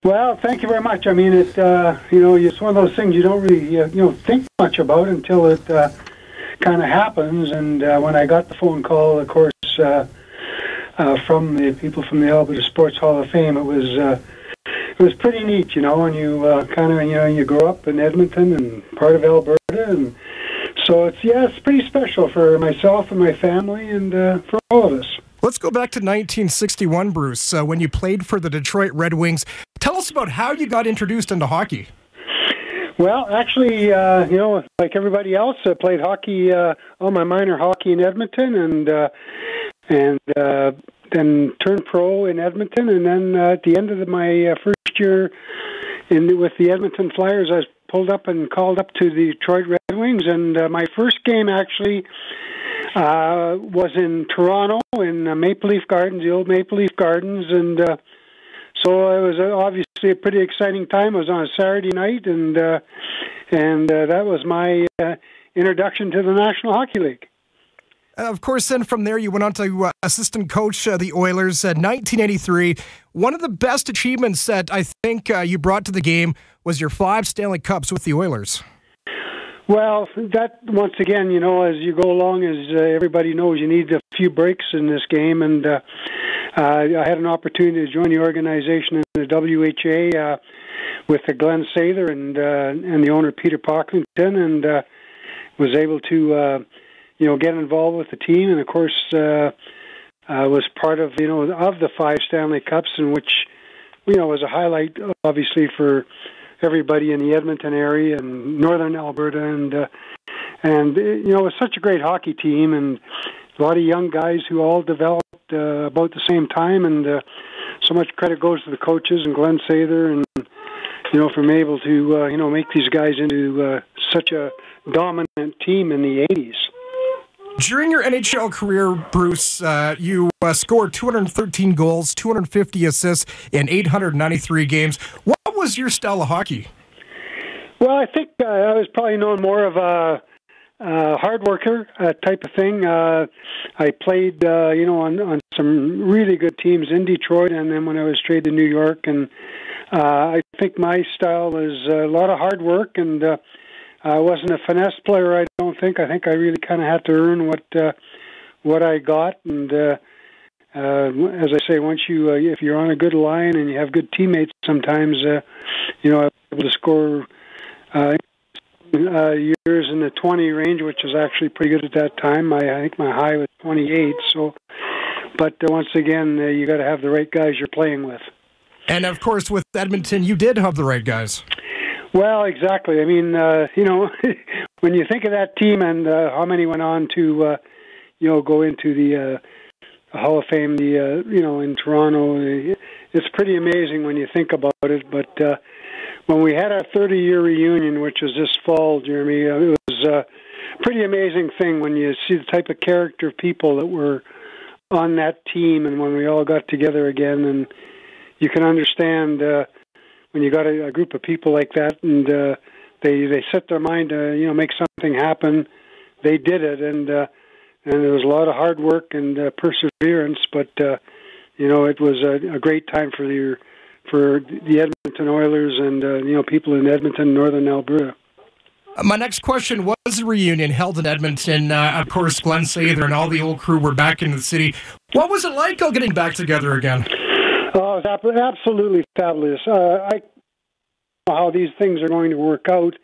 Well, thank you very much. I mean, it's one of those things you don't really, think much about until it kind of happens. And when I got the phone call, of course, from the people from the Alberta Sports Hall of Fame, it was pretty neat, and you you grow up in Edmonton and part of Alberta, and so it's pretty special for myself and my family and for all of us. Let's go back to 1961, Bruce, when you played for the Detroit Red Wings. Tell us about how you got introduced into hockey. Well, actually, like everybody else, I played hockey, all my minor hockey in Edmonton, and then turned pro in Edmonton. And then at the end of my first year with the Edmonton Flyers, I was pulled up and called up to the Detroit Red Wings. And my first game actually was in Toronto in Maple Leaf Gardens, the old Maple Leaf Gardens, and so it was obviously a pretty exciting time. It was on a Saturday night, and that was my introduction to the National Hockey League. Of course, then from there you went on to assistant coach the Oilers in 1983. One of the best achievements that I think you brought to the game was your 5 Stanley Cups with the Oilers. Well, that, once again, as you go along, as everybody knows, you need a few breaks in this game, and I had an opportunity to join the organization in the WHA with Glenn Sather and the owner Peter Pocklington, and was able to get involved with the team, and of course was part of of the 5 Stanley Cups, in which was a highlight, obviously, for everybody in the Edmonton area and northern Alberta, and it was such a great hockey team, and a lot of young guys who all developed about the same time, and so much credit goes to the coaches and Glenn Sather, and from able to make these guys into such a dominant team in the 80s. During your NHL career, Bruce, you scored 213 goals, 250 assists in 893 games. What was your style of hockey? Well, I think I was probably known more of a hard worker type of thing. I played, on some really good teams in Detroit, and then when I was traded to New York, and I think my style was a lot of hard work, and I wasn't a finesse player, I don't think. I think I really kind of had to earn what I got. And as I say, once if you're on a good line and you have good teammates, sometimes I was able to score years in the 20 range, which was actually pretty good at that time. I think my high was 28. So, but once again, you got to have the right guys you're playing with. And of course, with Edmonton, you did have the right guys. Well, exactly. I mean, when you think of that team and how many went on to, go into the Hall of Fame, in Toronto, it's pretty amazing when you think about it. But when we had our 30-year reunion, which was this fall, Jeremy, it was a pretty amazing thing when you see the type of character of people that were on that team, and when we all got together again, and you can understand when you got a group of people like that, and they set their mind to make something happen. They did it, and there was a lot of hard work and perseverance. But it was a great time for the Edmonton Oilers and people in Edmonton, northern Alberta. My next question was a reunion held in Edmonton. Of course, Glenn Sather and all the old crew were back in the city. What was it like all getting back together again? Oh, it was absolutely fabulous. I don't know how these things are going to work out.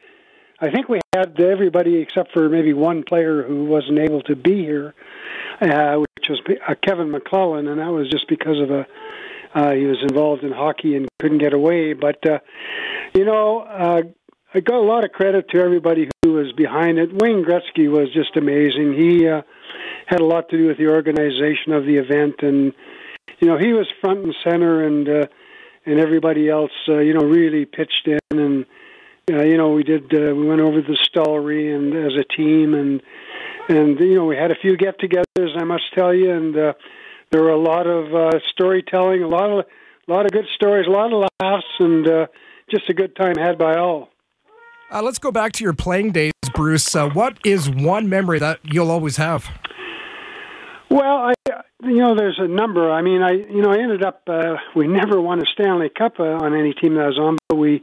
I think we had everybody except for maybe one player who wasn't able to be here, which was Kevin McClellan, and that was just because of he was involved in hockey and couldn't get away. But, I got a lot of credit to everybody who was behind it. Wayne Gretzky was just amazing. He had a lot to do with the organization of the event, and he was front and center, and everybody else, really pitched in, and we went over the Stollery and as a team, and we had a few get-togethers, I must tell you, and there were a lot of storytelling, a lot of good stories, a lot of laughs, and just a good time had by all. Let's go back to your playing days, Bruce. What is one memory that you'll always have? Well, there's a number. I mean, I ended up, we never won a Stanley Cup on any team that I was on, but it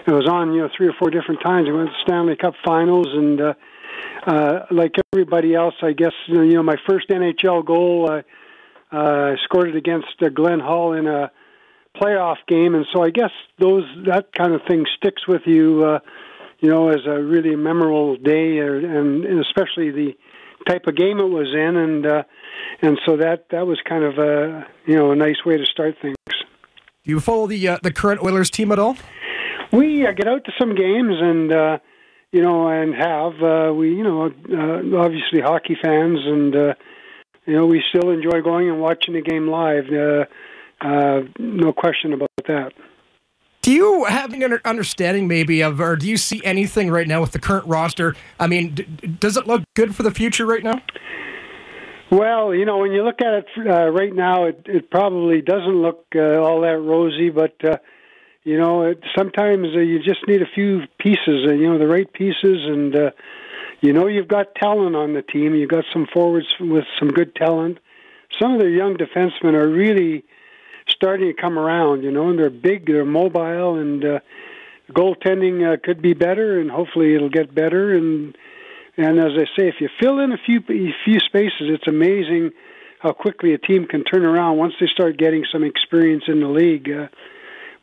was on, 3 or 4 different times. We went to Stanley Cup finals, and like everybody else, I guess, my first NHL goal, I scored it against Glenn Hall in a playoff game, and so I guess that kind of thing sticks with you, as a really memorable day, and especially the type of game it was in, and so that was kind of a nice way to start things. Do you follow the current Oilers team at all? We get out to some games, and and have we obviously hockey fans, and we still enjoy going and watching the game live. No question about that. Do you have an understanding maybe of, or do you see anything right now with the current roster? I mean, does it look good for the future right now? Well, when you look at it right now, it probably doesn't look all that rosy, but sometimes you just need a few pieces, the right pieces, and you've got talent on the team. You've got some forwards with some good talent. Some of the young defensemen are really starting to come around, and they're big, they're mobile, and goaltending could be better, and hopefully it'll get better. And as I say, if you fill in a few spaces, it's amazing how quickly a team can turn around once they start getting some experience in the league.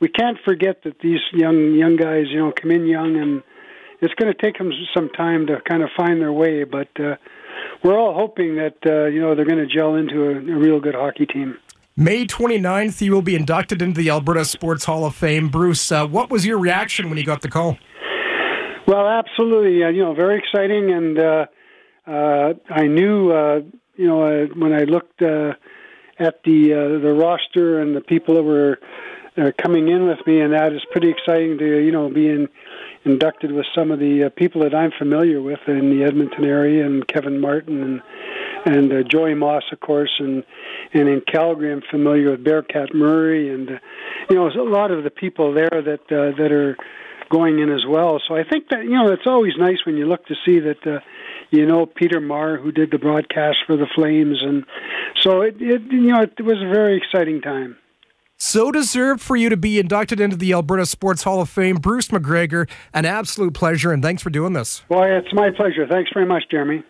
We can't forget that these young guys, come in young, and it's going to take them some time to kind of find their way. But we're all hoping that they're going to gel into a real good hockey team. May 29th, you will be inducted into the Alberta Sports Hall of Fame. Bruce, what was your reaction when you got the call? Well, absolutely. Very exciting, and I knew, when I looked at the roster and the people that were coming in with me, and that is pretty exciting to be inducted with some of the people that I'm familiar with in the Edmonton area, and Kevin Martin and Joey Moss, of course, and in Calgary I'm familiar with Bearcat Murray, and there's a lot of the people there that are going in as well. So I think that it's always nice when you look to see that Peter Marr, who did the broadcast for the Flames, and so it was a very exciting time. So deserved for you to be inducted into the Alberta Sports Hall of Fame. Bruce MacGregor, an absolute pleasure, and thanks for doing this. Boy, it's my pleasure. Thanks very much, Jeremy.